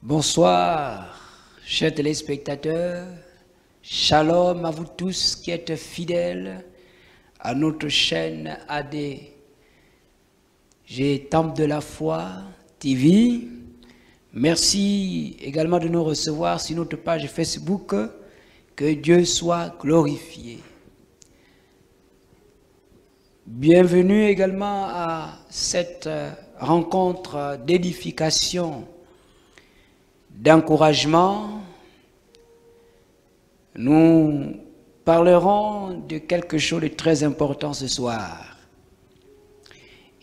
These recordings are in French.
Bonsoir, chers téléspectateurs. Shalom à vous tous qui êtes fidèles à notre chaîne ADG Temple de la Foi TV. Merci également de nous recevoir sur notre page Facebook. Que Dieu soit glorifié. Bienvenue également à cette rencontre d'édification, d'encouragement. Nous parlerons de quelque chose de très important ce soir.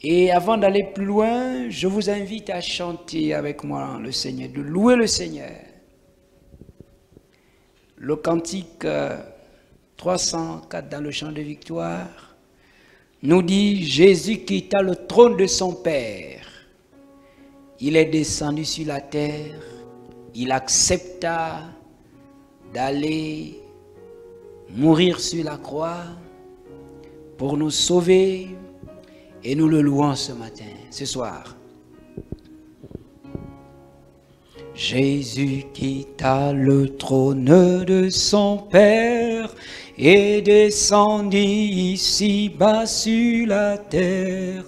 Et avant d'aller plus loin, je vous invite à chanter avec moi le Seigneur, de louer le Seigneur. Le cantique 304 dans le chant de victoire nous dit: Jésus quitta le trône de son Père. Il est descendu sur la terre. Il accepta d'aller mourir sur la croix pour nous sauver, et nous le louons ce matin, ce soir. Jésus quitta le trône de son Père et descendit ici-bas sur la terre.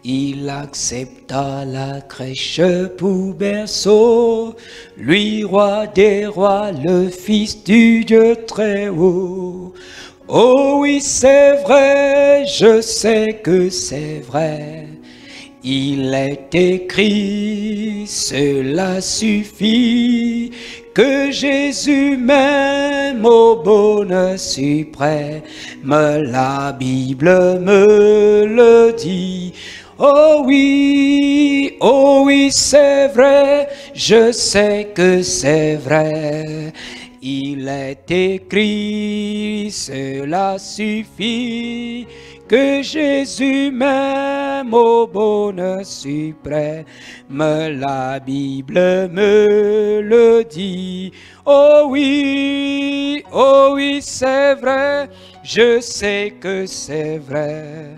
Il accepta la crèche pour berceau, lui roi des rois, le Fils du Dieu très haut. Oh oui, c'est vrai, je sais que c'est vrai. Il est écrit, cela suffit, que Jésus m'aime au bonheur suprême. La Bible me le dit. Oh oui, c'est vrai, je sais que c'est vrai. Il est écrit, cela suffit, que Jésus m'aime au bonheur suprême. La Bible me le dit. Oh oui, c'est vrai, je sais que c'est vrai.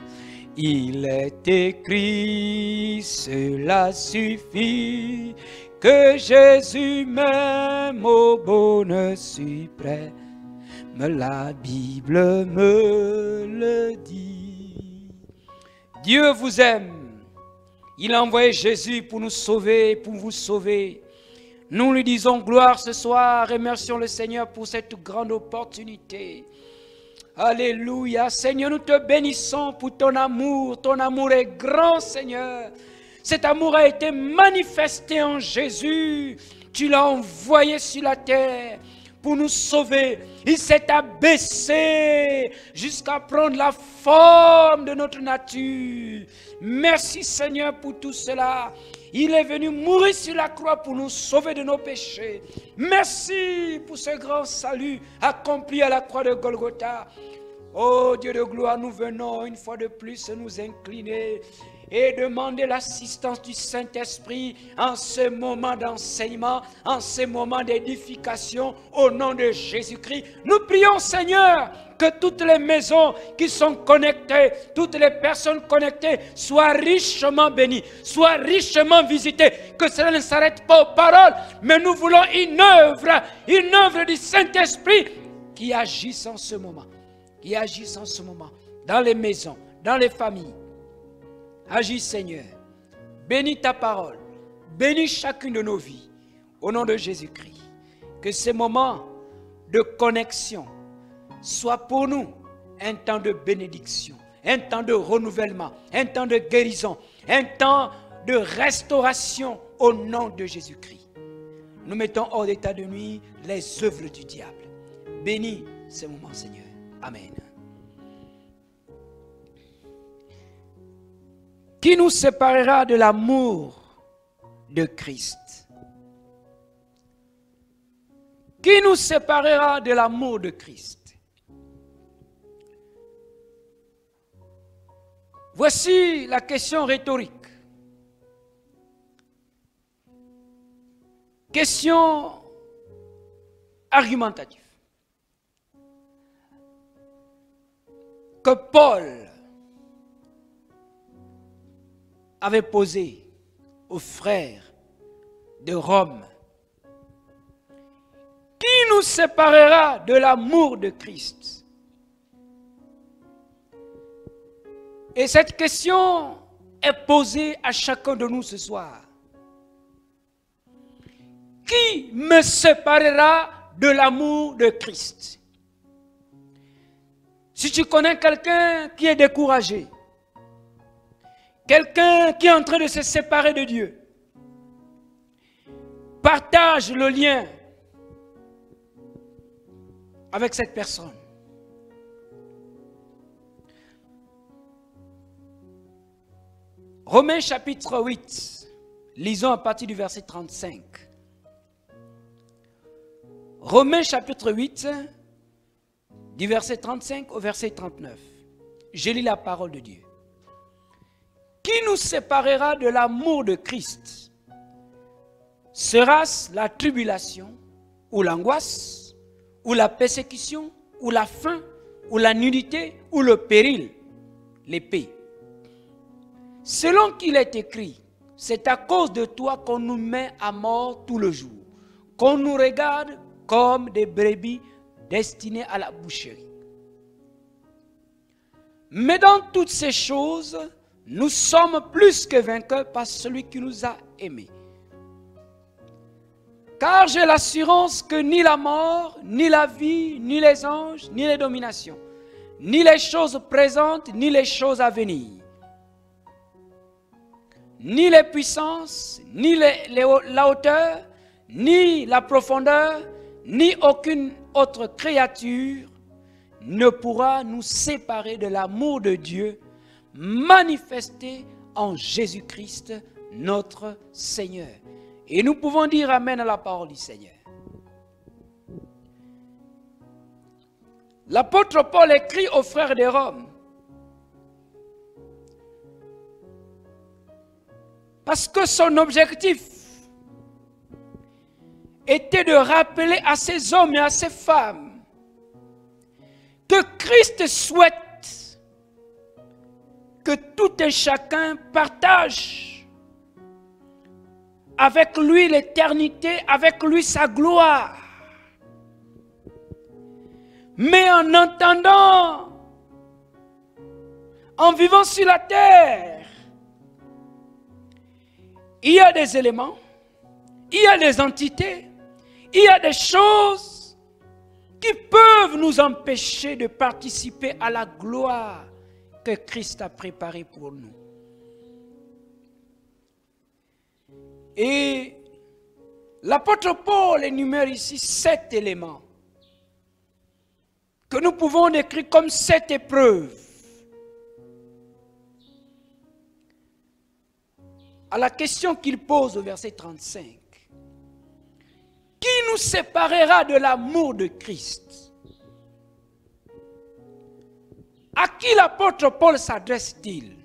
Il est écrit, cela suffit, que Jésus m'aime au bonheur suprême. La Bible me le dit. Dieu vous aime. Il a envoyé Jésus pour nous sauver, pour vous sauver. Nous lui disons gloire ce soir. Remercions le Seigneur pour cette grande opportunité. Alléluia. Seigneur, nous te bénissons pour ton amour. Ton amour est grand, Seigneur. Cet amour a été manifesté en Jésus. Tu l'as envoyé sur la terre pour nous sauver. Il s'est abaissé jusqu'à prendre la forme de notre nature. Merci, Seigneur, pour tout cela. Il est venu mourir sur la croix pour nous sauver de nos péchés. Merci pour ce grand salut accompli à la croix de Golgotha. Oh Dieu de gloire, nous venons une fois de plus nous incliner et demander l'assistance du Saint-Esprit en ce moment d'enseignement, en ce moment d'édification, au nom de Jésus-Christ. Nous prions, Seigneur, que toutes les maisons qui sont connectées, toutes les personnes connectées soient richement bénies, soient richement visitées, que cela ne s'arrête pas aux paroles, mais nous voulons une œuvre du Saint-Esprit qui agisse en ce moment, dans les maisons, dans les familles. Agis, Seigneur. Bénis ta parole. Bénis chacune de nos vies. Au nom de Jésus-Christ. Que ces moments de connexion soient pour nous un temps de bénédiction, un temps de renouvellement, un temps de guérison, un temps de restauration au nom de Jésus-Christ. Nous mettons hors d'état de nuit les œuvres du diable. Bénis ces moments, Seigneur. Amen. Qui nous séparera de l'amour de Christ? Qui nous séparera de l'amour de Christ? Voici la question rhétorique. Question argumentative. Que Paul avait posé aux frères de Rome nous séparera de l'amour de Christ? Et cette question est posée à chacun de nous ce soir. Qui me séparera de l'amour de Christ? Si tu connais quelqu'un qui est découragé, quelqu'un qui est en train de se séparer de Dieu, partage le lien avec cette personne. Romains chapitre 8, lisons à partir du verset 35. Romains chapitre 8, du verset 35 au verset 39. Je lis la parole de Dieu. Qui nous séparera de l'amour de Christ? Sera-ce la tribulation, ou l'angoisse, ou la persécution, ou la faim, ou la nudité, ou le péril, l'épée? Selon qu'il est écrit, c'est à cause de toi qu'on nous met à mort tout le jour, qu'on nous regarde comme des brebis destinées à la boucherie. Mais dans toutes ces choses, nous sommes plus que vainqueurs par celui qui nous a aimés. Car j'ai l'assurance que ni la mort, ni la vie, ni les anges, ni les dominations, ni les choses présentes, ni les choses à venir, ni les puissances, ni la hauteur, ni la profondeur, ni aucune autre créature ne pourra nous séparer de l'amour de Dieu manifesté en Jésus-Christ, notre Seigneur. Et nous pouvons dire Amen à la parole du Seigneur. L'apôtre Paul écrit aux frères de Rome, parce que son objectif était de rappeler à ces hommes et à ces femmes que Christ souhaite que tout un chacun partage avec lui l'éternité, avec lui sa gloire. Mais en entendant, en vivant sur la terre, il y a des éléments, il y a des entités, il y a des choses qui peuvent nous empêcher de participer à la gloire que Christ a préparée pour nous. Et l'apôtre Paul énumère ici 7 éléments que nous pouvons décrire comme 7 épreuves. À la question qu'il pose au verset 35. Qui nous séparera de l'amour de Christ? À qui l'apôtre Paul s'adresse-t-il?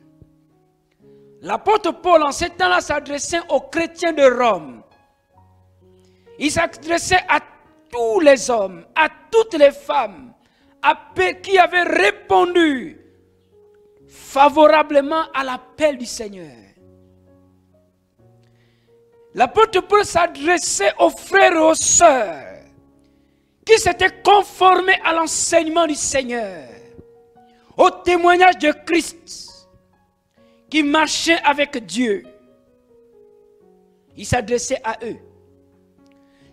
L'apôtre Paul, en ces temps-là, s'adressait aux chrétiens de Rome. Il s'adressait à tous les hommes, à toutes les femmes, qui avaient répondu favorablement à l'appel du Seigneur. L'apôtre Paul s'adressait aux frères et aux sœurs qui s'étaient conformés à l'enseignement du Seigneur, au témoignage de Christ, qui marchait avec Dieu. Il s'adressait à eux.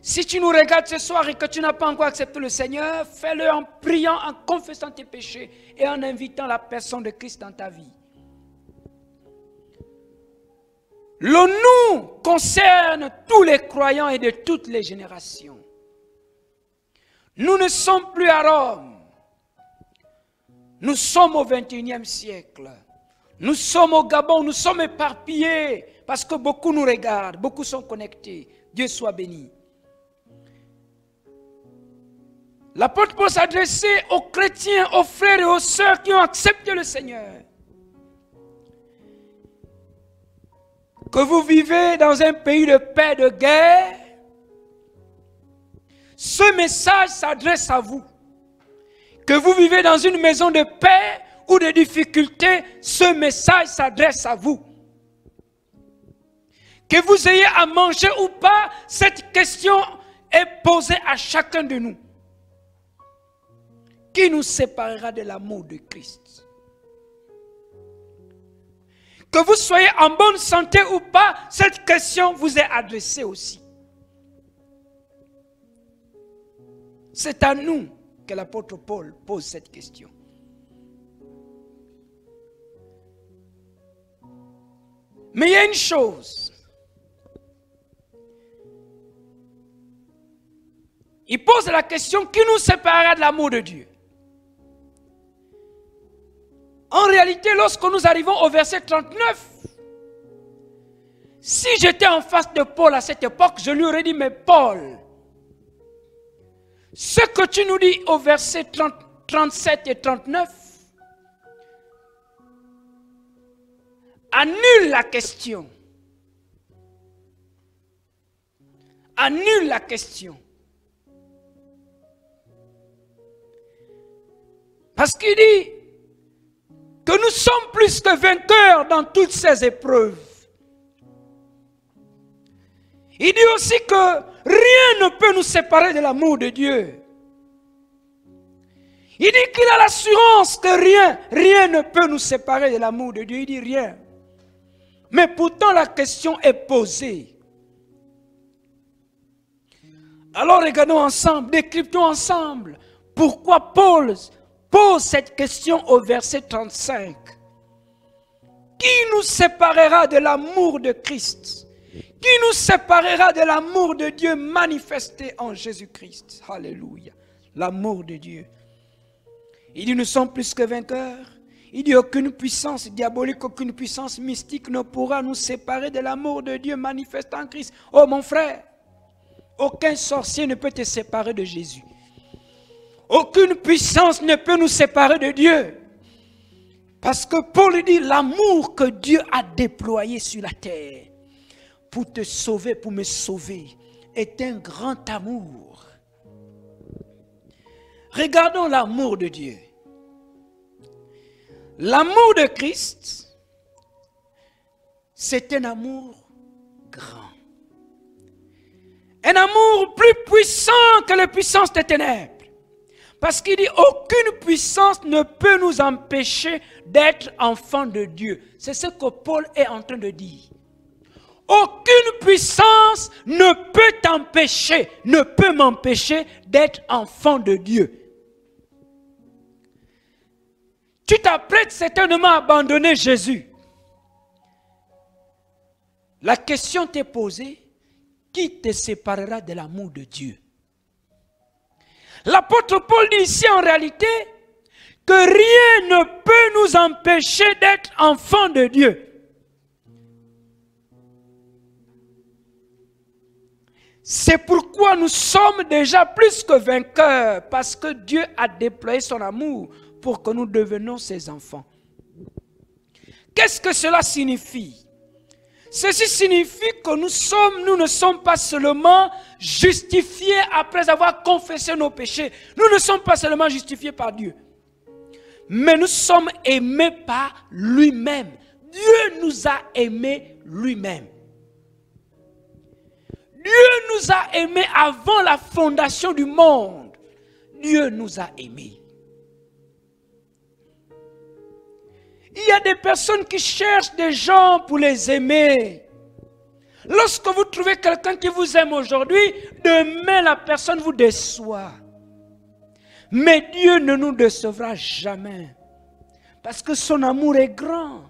Si tu nous regardes ce soir et que tu n'as pas encore accepté le Seigneur, fais-le en priant, en confessant tes péchés et en invitant la personne de Christ dans ta vie. Le nous concerne tous les croyants et de toutes les générations. Nous ne sommes plus à Rome. Nous sommes au 21e siècle. Nous sommes au Gabon, nous sommes éparpillés parce que beaucoup nous regardent, beaucoup sont connectés. Dieu soit béni. L'apôtre Paul s'adressait aux chrétiens, aux frères et aux sœurs qui ont accepté le Seigneur. Que vous vivez dans un pays de paix, de guerre, ce message s'adresse à vous. Que vous vivez dans une maison de paix ou de difficultés, ce message s'adresse à vous. Que vous ayez à manger ou pas, cette question est posée à chacun de nous. Qui nous séparera de l'amour de Christ? Que vous soyez en bonne santé ou pas, cette question vous est adressée aussi. C'est à nous que l'apôtre Paul pose cette question. Mais il y a une chose. Il pose la question, qui nous séparera de l'amour de Dieu? En réalité, lorsque nous arrivons au verset 39, si j'étais en face de Paul à cette époque, je lui aurais dit, mais Paul, ce que tu nous dis au verset 37 et 39, annule la question. Annule la question. Parce qu'il dit que nous sommes plus que vainqueurs dans toutes ces épreuves. Il dit aussi que rien ne peut nous séparer de l'amour de Dieu. Il dit qu'il a l'assurance que rien ne peut nous séparer de l'amour de Dieu. Il dit rien. Mais pourtant la question est posée. Alors regardons ensemble, décryptons ensemble pourquoi Paul pose cette question au verset 35. Qui nous séparera de l'amour de Christ? Qui nous séparera de l'amour de Dieu manifesté en Jésus-Christ? Alléluia. L'amour de Dieu. Il dit, nous sommes plus que vainqueurs. Il dit, aucune puissance diabolique, aucune puissance mystique ne pourra nous séparer de l'amour de Dieu manifesté en Christ. Oh mon frère, aucun sorcier ne peut te séparer de Jésus. Aucune puissance ne peut nous séparer de Dieu. Parce que Paul dit, l'amour que Dieu a déployé sur la terre pour te sauver, pour me sauver, est un grand amour. Regardons l'amour de Dieu. L'amour de Christ, c'est un amour grand. Un amour plus puissant que les puissances des ténèbres. Parce qu'il dit, aucune puissance ne peut nous empêcher d'être enfants de Dieu. C'est ce que Paul est en train de dire. Aucune puissance ne peut t'empêcher, ne peut m'empêcher d'être enfant de Dieu. Tu t'apprêtes certainement à abandonner Jésus. La question t'est posée, qui te séparera de l'amour de Dieu? L'apôtre Paul dit ici en réalité que rien ne peut nous empêcher d'être enfants de Dieu. C'est pourquoi nous sommes déjà plus que vainqueurs, parce que Dieu a déployé son amour pour que nous devenions ses enfants. Qu'est-ce que cela signifie? Ceci signifie que nous ne sommes pas seulement justifiés après avoir confessé nos péchés. Nous ne sommes pas seulement justifiés par Dieu. Mais nous sommes aimés par lui-même. Dieu nous a aimés lui-même. Dieu nous a aimés avant la fondation du monde. Dieu nous a aimés. Il y a des personnes qui cherchent des gens pour les aimer. Lorsque vous trouvez quelqu'un qui vous aime aujourd'hui, demain la personne vous déçoit. Mais Dieu ne nous décevra jamais. Parce que son amour est grand.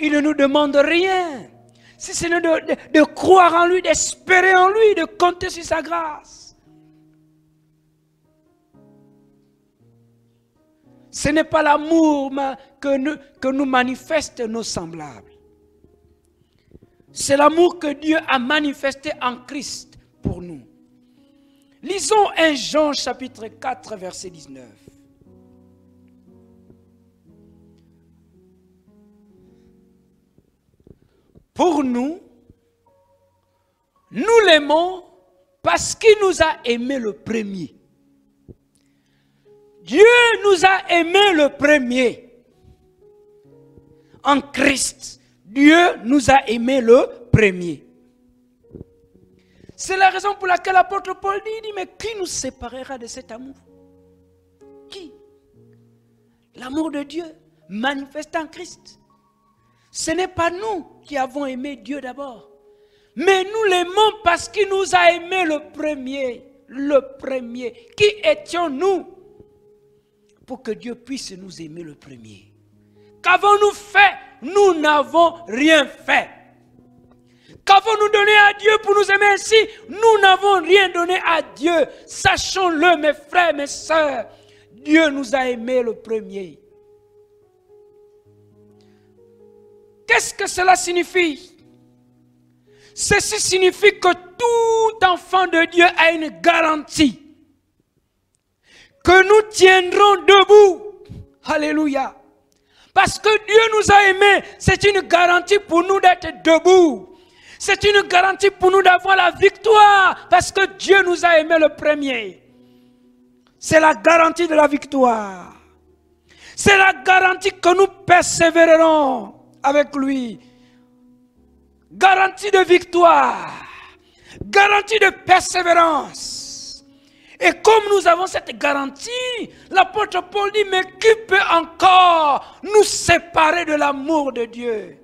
Il ne nous demande rien. Si ce n'est de croire en lui, d'espérer en lui, de compter sur sa grâce. Ce n'est pas l'amour que nous manifestent nos semblables. C'est l'amour que Dieu a manifesté en Christ pour nous. Lisons 1 Jean chapitre 4 verset 19. Pour nous, nous l'aimons parce qu'il nous a aimés le premier. Dieu nous a aimés le premier. En Christ, Dieu nous a aimés le premier. C'est la raison pour laquelle l'apôtre Paul dit, mais qui nous séparera de cet amour? Qui? L'amour de Dieu manifesté en Christ. Ce n'est pas nous qui avons aimé Dieu d'abord, mais nous l'aimons parce qu'il nous a aimés le premier. Le premier. Qui étions-nous pour que Dieu puisse nous aimer le premier? Qu'avons-nous fait? Nous n'avons rien fait. Qu'avons-nous donné à Dieu pour nous aimer ainsi? Nous n'avons rien donné à Dieu. Sachons-le, mes frères, mes sœurs. Dieu nous a aimés le premier. Qu'est-ce que cela signifie? Ceci signifie que tout enfant de Dieu a une garantie. Que nous tiendrons debout. Alléluia. Parce que Dieu nous a aimés, c'est une garantie pour nous d'être debout. C'est une garantie pour nous d'avoir la victoire. Parce que Dieu nous a aimés le premier. C'est la garantie de la victoire. C'est la garantie que nous persévérerons avec lui. Garantie de victoire. Garantie de persévérance. Et comme nous avons cette garantie, l'apôtre Paul dit, mais qui peut encore nous séparer de l'amour de Dieu?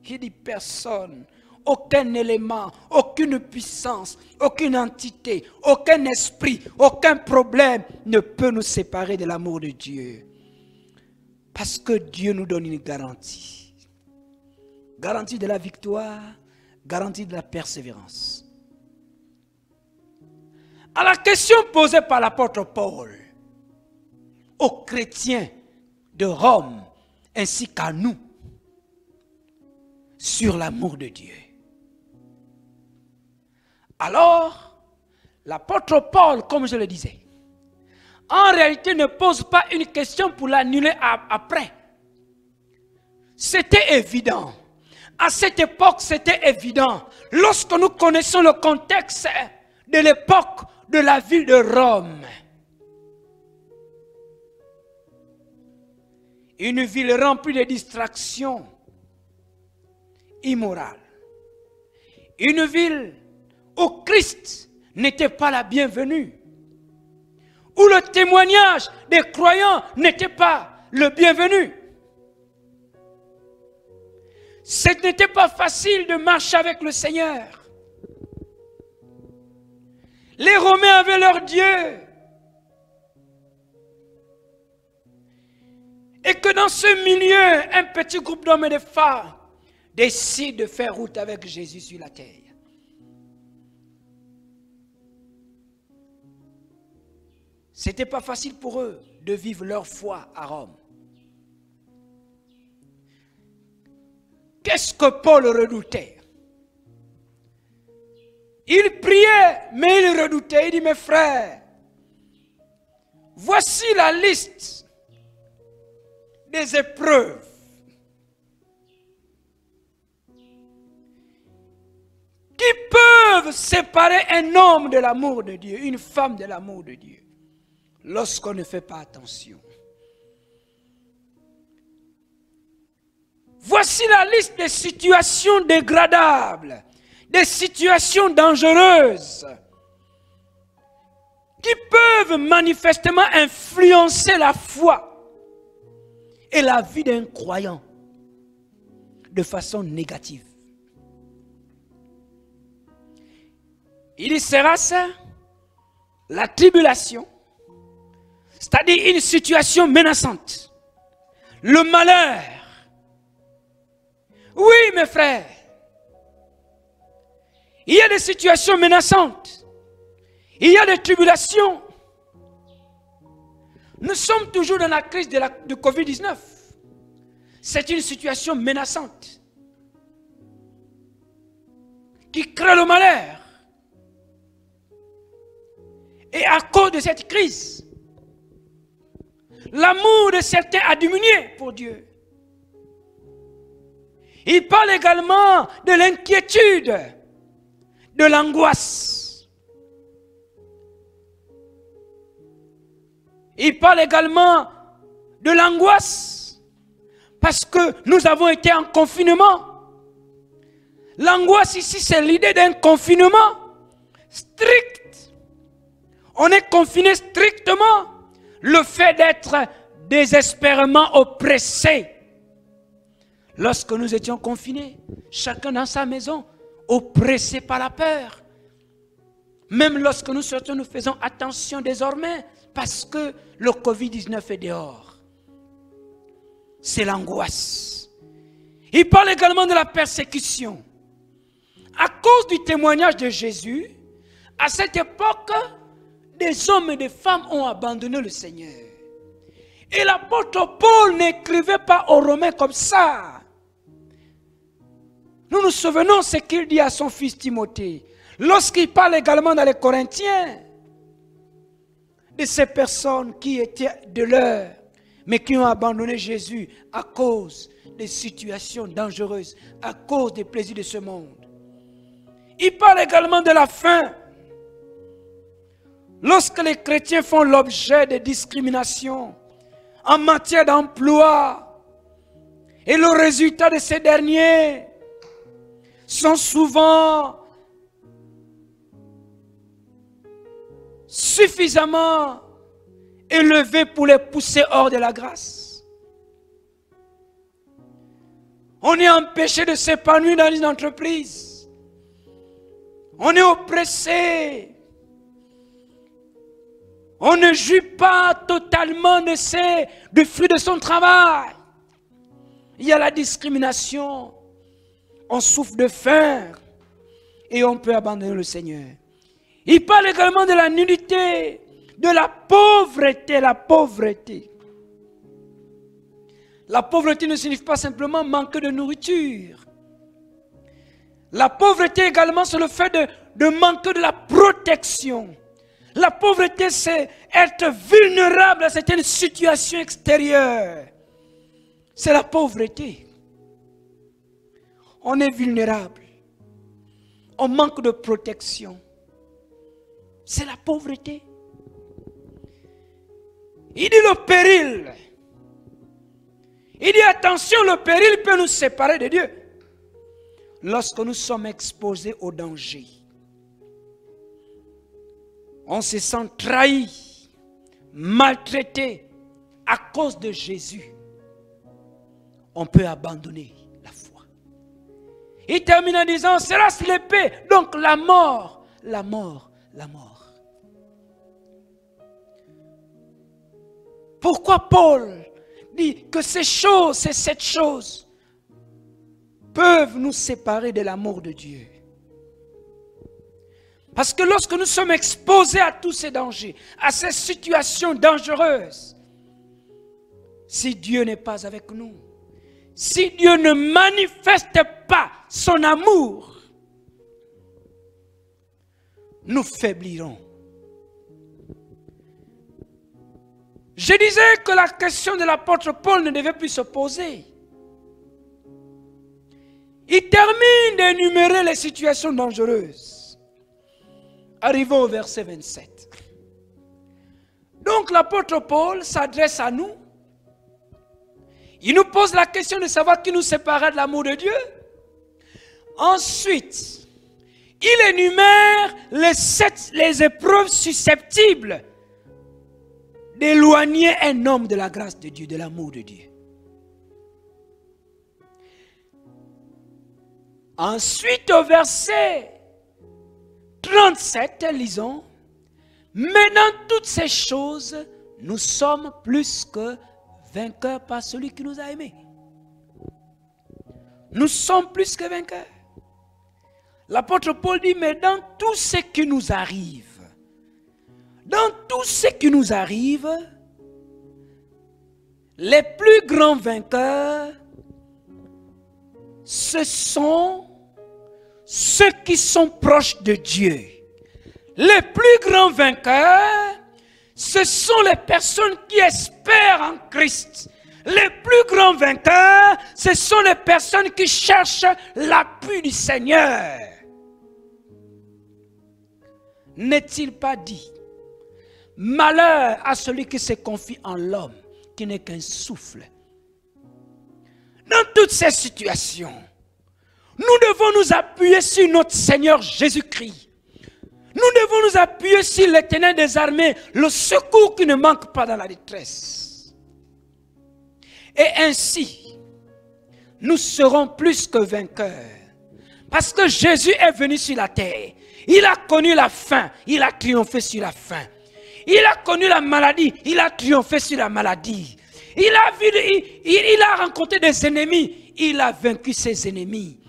Il dit personne. Aucun élément, aucune puissance, aucune entité, aucun esprit, aucun problème ne peut nous séparer de l'amour de Dieu. Parce que Dieu nous donne une garantie. Garantie de la victoire, garantie de la persévérance. À la question posée par l'apôtre Paul aux chrétiens de Rome ainsi qu'à nous sur l'amour de Dieu. Alors, l'apôtre Paul, comme je le disais, en réalité ne pose pas une question pour l'annuler après. C'était évident. À cette époque, c'était évident. Lorsque nous connaissons le contexte de l'époque de la ville de Rome, une ville remplie de distractions immorales, une ville où Christ n'était pas la bienvenue, où le témoignage des croyants n'était pas le bienvenu. Ce n'était pas facile de marcher avec le Seigneur. Les Romains avaient leur Dieu. Et que dans ce milieu, un petit groupe d'hommes et de femmes décide de faire route avec Jésus sur la terre. Ce n'était pas facile pour eux de vivre leur foi à Rome. Qu'est-ce que Paul redoutait? Il priait, mais il redoutait. Il dit, mes frères, voici la liste des épreuves qui peuvent séparer un homme de l'amour de Dieu, une femme de l'amour de Dieu, lorsqu'on ne fait pas attention. Voici la liste des situations dégradables, des situations dangereuses qui peuvent manifestement influencer la foi et la vie d'un croyant de façon négative. Il y sera ça, la tribulation, c'est-à-dire une situation menaçante, le malheur. Oui, mes frères, il y a des situations menaçantes, il y a des tribulations. Nous sommes toujours dans la crise de Covid-19. C'est une situation menaçante qui crée le malheur. Et à cause de cette crise, l'amour de certains a diminué pour Dieu. Il parle également de l'inquiétude, de l'angoisse. Il parle également de l'angoisse parce que nous avons été en confinement. L'angoisse ici, c'est l'idée d'un confinement strict. On est confiné strictement. Le fait d'être désespérément oppressé. Lorsque nous étions confinés, chacun dans sa maison, oppressé par la peur. Même lorsque nous sortons, nous faisons attention désormais parce que le Covid-19 est dehors. C'est l'angoisse. Il parle également de la persécution. À cause du témoignage de Jésus, à cette époque, des hommes et des femmes ont abandonné le Seigneur. Et l'apôtre Paul n'écrivait pas aux Romains comme ça. Nous nous souvenons ce qu'il dit à son fils Timothée. Lorsqu'il parle également dans les Corinthiens, de ces personnes qui étaient de l'heure, mais qui ont abandonné Jésus à cause des situations dangereuses, à cause des plaisirs de ce monde. Il parle également de la faim. Lorsque les chrétiens font l'objet de discriminations en matière d'emploi, et le résultat de ces derniers sont souvent suffisamment élevés pour les pousser hors de la grâce. On est empêché de s'épanouir dans une entreprise. On est oppressé. On ne jouit pas totalement du fruit de son travail. Il y a la discrimination. On souffre de faim et on peut abandonner le Seigneur. Il parle également de la nudité, de la pauvreté, la pauvreté. La pauvreté ne signifie pas simplement manquer de nourriture. La pauvreté également, c'est le fait de manquer de la protection. La pauvreté, c'est être vulnérable à certaines situations extérieures. C'est la pauvreté. On est vulnérable. On manque de protection. C'est la pauvreté. Il dit le péril. Il dit attention, le péril peut nous séparer de Dieu. Lorsque nous sommes exposés au danger, on se sent trahi, maltraité à cause de Jésus. On peut abandonner la foi. Il termine en disant, sera-ce l'épée? Donc la mort, la mort, la mort. Pourquoi Paul dit que ces choses, ces 7 choses, peuvent nous séparer de l'amour de Dieu? Parce que lorsque nous sommes exposés à tous ces dangers, à ces situations dangereuses, si Dieu n'est pas avec nous, si Dieu ne manifeste pas son amour, nous faiblirons. Je disais que la question de l'apôtre Paul ne devait plus se poser. Il termine d'énumérer les situations dangereuses. Arrivons au verset 27. Donc l'apôtre Paul s'adresse à nous. Il nous pose la question de savoir qui nous séparera de l'amour de Dieu. Ensuite, il énumère les épreuves susceptibles d'éloigner un homme de la grâce de Dieu, de l'amour de Dieu. Ensuite, au verset 37, lisons, « Mais dans toutes ces choses, nous sommes plus que vainqueurs par celui qui nous a aimés. » Nous sommes plus que vainqueurs. L'apôtre Paul dit, mais dans tout ce qui nous arrive, les plus grands vainqueurs, ce sont ceux qui sont proches de Dieu. Les plus grands vainqueurs, ce sont les personnes qui espèrent en Christ. Les plus grands vainqueurs, ce sont les personnes qui cherchent l'appui du Seigneur. N'est-il pas dit, malheur à celui qui se confie en l'homme, qui n'est qu'un souffle. Dans toutes ces situations, nous devons nous appuyer sur notre Seigneur Jésus-Christ. Nous Nous devons nous appuyer sur l'Éternel des armées, le secours qui ne manque pas dans la détresse. Et ainsi, nous serons plus que vainqueurs. Parce que Jésus est venu sur la terre. Il a connu la faim, il a triomphé sur la faim. Il a connu la maladie, il a triomphé sur la maladie. Il a rencontré des ennemis, il a vaincu ses ennemis.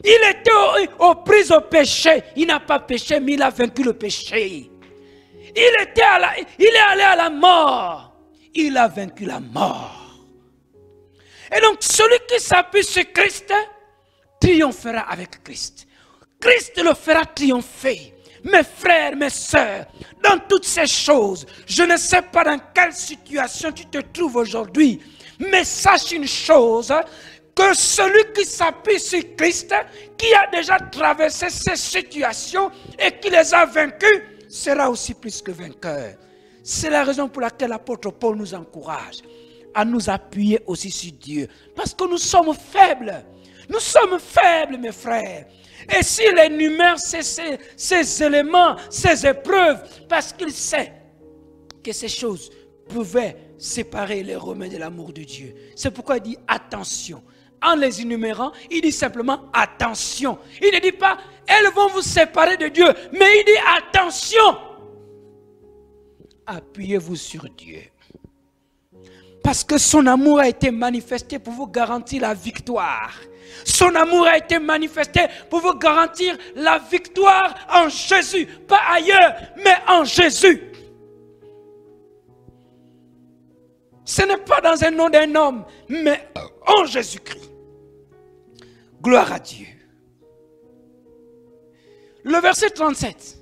Il était aux prises au péché, il n'a pas péché, mais il a vaincu le péché. Il est allé à la mort, il a vaincu la mort. Et donc celui qui s'appuie sur Christ triomphera avec Christ. Christ le fera triompher. Mes frères, mes sœurs, dans toutes ces choses, je ne sais pas dans quelle situation tu te trouves aujourd'hui, mais sache une chose, que celui qui s'appuie sur Christ, qui a déjà traversé ces situations et qui les a vaincus, sera aussi plus que vainqueur. C'est la raison pour laquelle l'apôtre Paul nous encourage à nous appuyer aussi sur Dieu, parce que nous sommes faibles. Nous sommes faibles, mes frères. Et s'il énumère ces éléments, ces épreuves, parce qu'il sait que ces choses pouvaient séparer les Romains de l'amour de Dieu. C'est pourquoi il dit attention. En les énumérant, il dit simplement attention. Il ne dit pas, elles vont vous séparer de Dieu, mais il dit attention. Appuyez-vous sur Dieu. Parce que son amour a été manifesté pour vous garantir la victoire. Son amour a été manifesté pour vous garantir la victoire en Jésus. Pas ailleurs, mais en Jésus. Ce n'est pas dans un nom d'un homme, mais en Jésus-Christ. Gloire à Dieu. Le verset 37.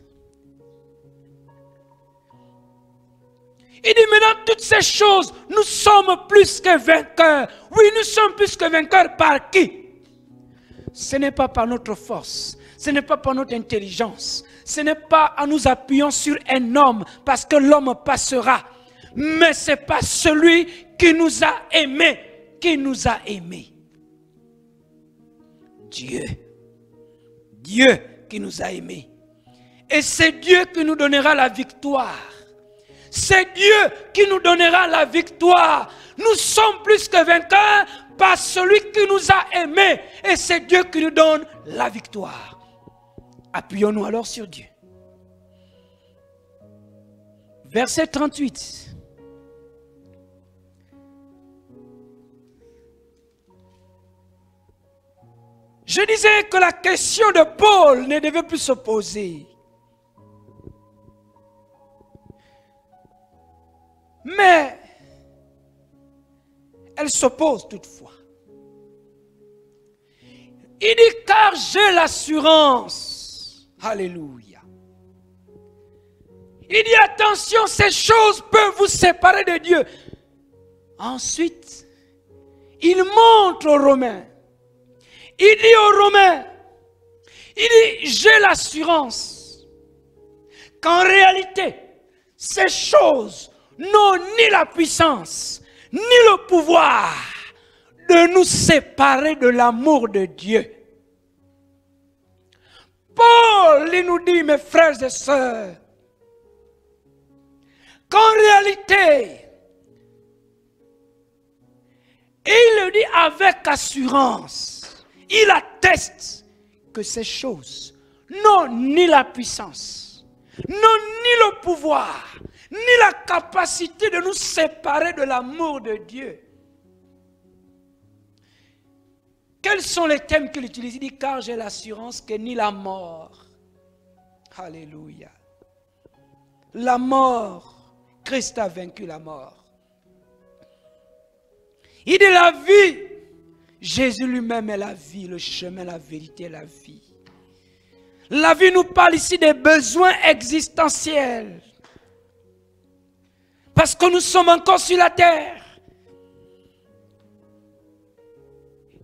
Il dit maintenant toutes ces choses, nous sommes plus que vainqueurs. Oui, nous sommes plus que vainqueurs par qui? Ce n'est pas par notre force, ce n'est pas par notre intelligence, ce n'est pas en nous appuyant sur un homme parce que l'homme passera. Mais c'est pas celui qui nous a aimés, qui nous a aimés. Dieu. Dieu qui nous a aimés. Et c'est Dieu qui nous donnera la victoire. C'est Dieu qui nous donnera la victoire. Nous sommes plus que vainqueurs par celui qui nous a aimés. Et c'est Dieu qui nous donne la victoire. Appuyons-nous alors sur Dieu. Verset 38. Je disais que la question de Paul ne devait plus se poser. Mais elle s'oppose toutefois. Il dit car j'ai l'assurance. Alléluia. Il dit attention, ces choses peuvent vous séparer de Dieu. Ensuite, il montre aux Romains. Il dit aux Romains, il dit j'ai l'assurance qu'en réalité, ces choses n'ont ni la puissance, ni le pouvoir de nous séparer de l'amour de Dieu. Paul, il nous dit, mes frères et sœurs, qu'en réalité, et il le dit avec assurance, il atteste que ces choses n'ont ni la puissance, n'ont ni le pouvoir, ni la capacité de nous séparer de l'amour de Dieu. Quels sont les thèmes qu'il utilise? Il dit car j'ai l'assurance que ni la mort. Alléluia. La mort, Christ a vaincu la mort. Il dit la vie, Jésus lui-même est la vie, le chemin, la vérité, la vie. La vie nous parle ici des besoins existentiels. Parce que nous sommes encore sur la terre.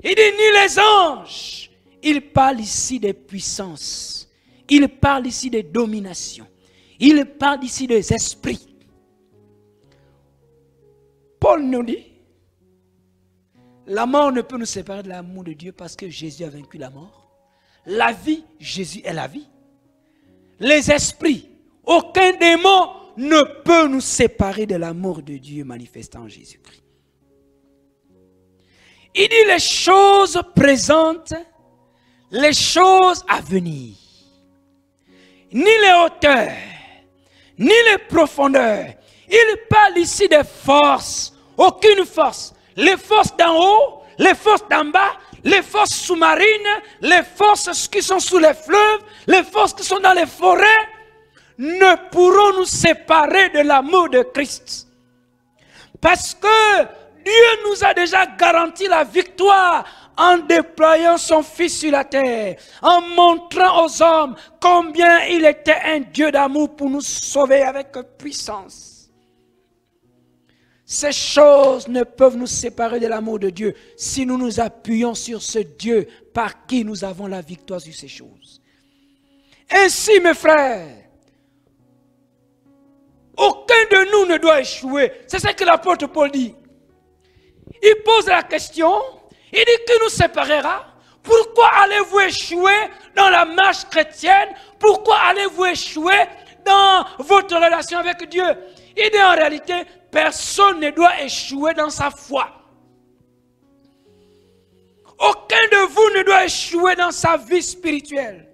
Il dit ni les anges. Il parle ici des puissances. Il parle ici des dominations. Il parle ici des esprits. Paul nous dit, la mort ne peut nous séparer de l'amour de Dieu parce que Jésus a vaincu la mort. La vie, Jésus est la vie. les esprits, aucun démon ne peut nous séparer de l'amour de Dieu manifesté en Jésus-Christ. Il dit les choses présentes, les choses à venir. Ni les hauteurs, ni les profondeurs. Il parle ici des forces, aucune force. Les forces d'en haut, les forces d'en bas, les forces sous-marines, les forces qui sont sous les fleuves, les forces qui sont dans les forêts, ne pourront nous séparer de l'amour de Christ. Parce que Dieu nous a déjà garanti la victoire en déployant son Fils sur la terre, en montrant aux hommes combien il était un Dieu d'amour pour nous sauver avec puissance. Ces choses ne peuvent nous séparer de l'amour de Dieu si nous nous appuyons sur ce Dieu par qui nous avons la victoire sur ces choses. Ainsi, mes frères, aucun de nous ne doit échouer. C'est ce que l'apôtre Paul dit. Il pose la question, il dit qui nous séparera? Pourquoi allez-vous échouer dans la marche chrétienne? Pourquoi allez-vous échouer dans votre relation avec Dieu? Il dit en réalité, personne ne doit échouer dans sa foi. Aucun de vous ne doit échouer dans sa vie spirituelle.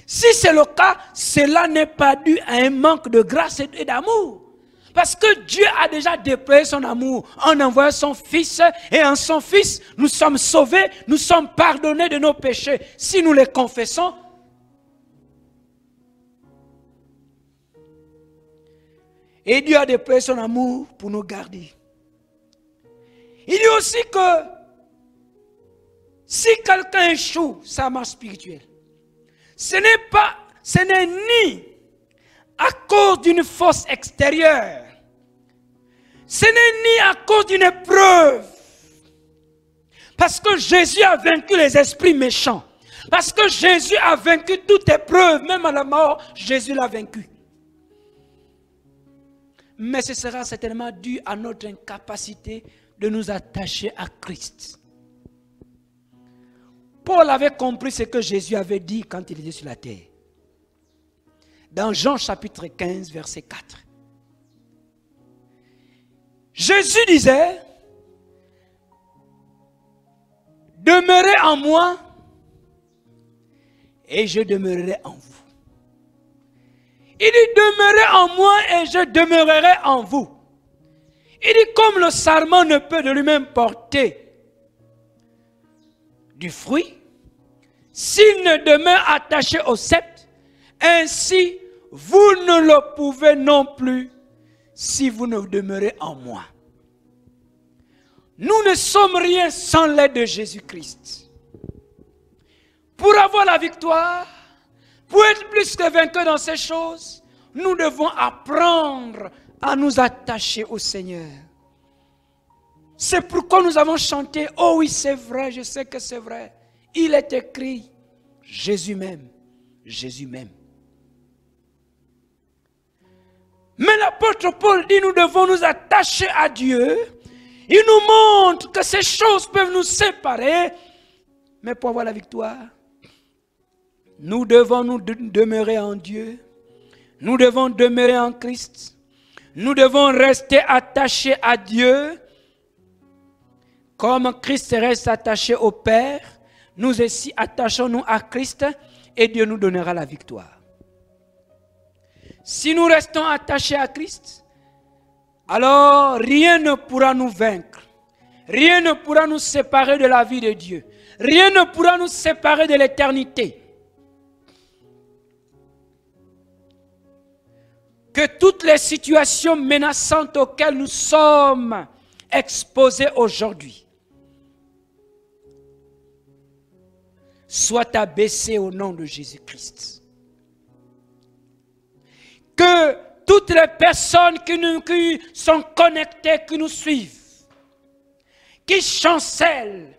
Si c'est le cas, cela n'est pas dû à un manque de grâce et d'amour. Parce que Dieu a déjà déployé son amour en envoyant son Fils. Et en son Fils, nous sommes sauvés, nous sommes pardonnés de nos péchés. Si nous les confessons, et Dieu a déployé son amour pour nous garder. Il dit aussi que si quelqu'un échoue sa marche spirituelle, ce n'est ni à cause d'une force extérieure, ce n'est ni à cause d'une épreuve, parce que Jésus a vaincu les esprits méchants, parce que Jésus a vaincu toute épreuve, même à la mort, Jésus l'a vaincu. Mais ce sera certainement dû à notre incapacité de nous attacher à Christ. Paul avait compris ce que Jésus avait dit quand il était sur la terre. Dans Jean chapitre 15, verset 4. Jésus disait, demeurez en moi et je demeurerai en vous. Il dit, demeurez en moi et je demeurerai en vous. Il dit, comme le sarment ne peut de lui-même porter du fruit, s'il ne demeure attaché au cep, ainsi vous ne le pouvez non plus si vous ne demeurez en moi. Nous ne sommes rien sans l'aide de Jésus-Christ. Pour avoir la victoire, pour être plus que vainqueurs dans ces choses, nous devons apprendre à nous attacher au Seigneur. C'est pourquoi nous avons chanté, oh oui c'est vrai, je sais que c'est vrai. Il est écrit, Jésus m'aime, Jésus m'aime. Mais l'apôtre Paul dit, nous devons nous attacher à Dieu. Il nous montre que ces choses peuvent nous séparer. Mais pour avoir la victoire, nous devons nous demeurer en Dieu. Nous devons demeurer en Christ. Nous devons rester attachés à Dieu. Comme Christ reste attaché au Père, nous aussi attachons-nous à Christ et Dieu nous donnera la victoire. Si nous restons attachés à Christ, alors rien ne pourra nous vaincre. Rien ne pourra nous séparer de la vie de Dieu. Rien ne pourra nous séparer de l'éternité. Que toutes les situations menaçantes auxquelles nous sommes exposés aujourd'hui soient abaissées au nom de Jésus-Christ. Que toutes les personnes qui sont connectées, qui nous suivent, qui chancellent,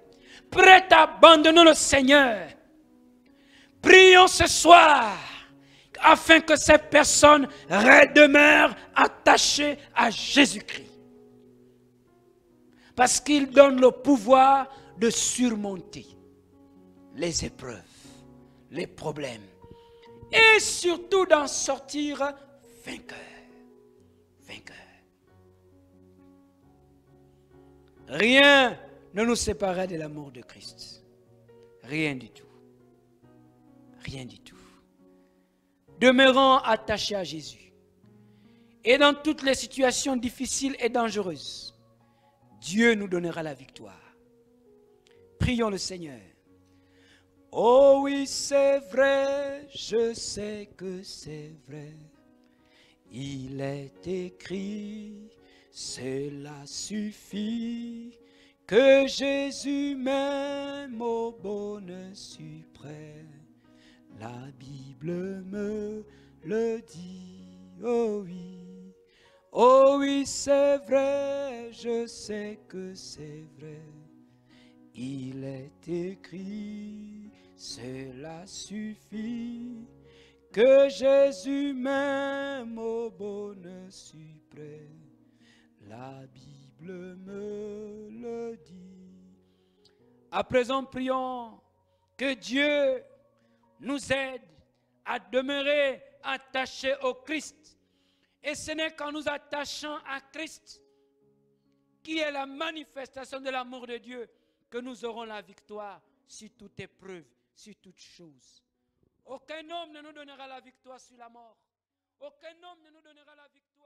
prêtes à abandonner le Seigneur, prions ce soir afin que ces personnes demeurent attachées à Jésus-Christ. Parce qu'il donne le pouvoir de surmonter les épreuves, les problèmes. et surtout d'en sortir vainqueur. Vainqueur. Rien ne nous séparera de l'amour de Christ. Rien du tout. Rien du tout. Demeurons attachés à Jésus. Et dans toutes les situations difficiles et dangereuses, Dieu nous donnera la victoire. Prions le Seigneur. Oh oui, c'est vrai, je sais que c'est vrai. Il est écrit, cela suffit, que Jésus m'aime au bonheur suprême. La Bible me le dit, oh oui, c'est vrai, je sais que c'est vrai. Il est écrit, cela suffit, que Jésus m'aime au bonheur suprême. La Bible me le dit. À présent, prions que Dieu nous aide à demeurer attachés au Christ. Et ce n'est qu'en nous attachant à Christ, qui est la manifestation de l'amour de Dieu, que nous aurons la victoire sur toute épreuve, sur toute chose. Aucun homme ne nous donnera la victoire sur la mort. Aucun homme ne nous donnera la victoire.